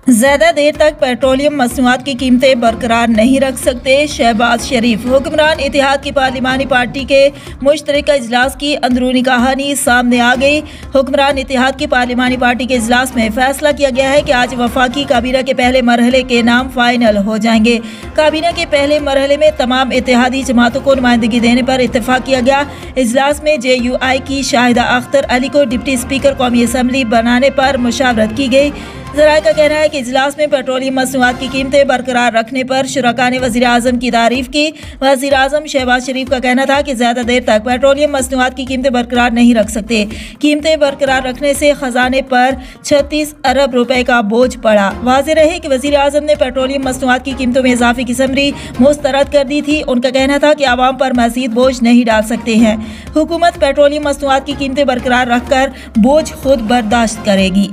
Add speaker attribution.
Speaker 1: ज्यादा देर तक पेट्रोलियम मसनूआत की कीमतें बरकरार नहीं रख सकते। शहबाज शरीफ। हुक्मरान इत्तेहाद की पार्लिमानी पार्टी के मुश्तरका इजलास की अंदरूनी कहानी सामने आ गई। हुक्मरान इत्तेहाद की पार्लिमानी पार्टी के इजलास में फैसला किया गया है कि आज वफाकी काबीना के पहले मरहले के नाम फाइनल हो जाएंगे। काबीना के पहले मरहले में तमाम इत्तेहादी जमातों को नुमाइंदगी देने पर इत्तेफाक किया गया। इजलास में JUI की शाहिदा अख्तर अली को डिप्टी स्पीकर कौमी असम्बली बनाने पर मुशावरत की गई। ज़राए का कहना है कि इजलास में पेट्रोलियम मसनूआत की कीमतें बरकरार रखने पर शुरका ने वज़ीर आज़म की तारीफ की। वज़ीर आज़म शहबाज शरीफ का कहना था कि ज़्यादा देर तक पेट्रोलियम मसनूआत की कीमतें बरकरार नहीं रख सकते। कीमतें बरकरार रखने से खजाने पर 36 अरब रुपए का बोझ पड़ा। वाज़ेह रहे कि वज़ीर आज़म ने पेट्रोलियम मसनूआत की कीमतों में इजाफे की समरी मुस्तरद कर दी थी। उनका कहना था कि आवाम पर मज़ीद बोझ नहीं डाल सकते हैं। हुकूमत पेट्रोलियम मसनूआत की कीमतें बरकरार रखकर बोझ खुद बर्दाश्त करेगी।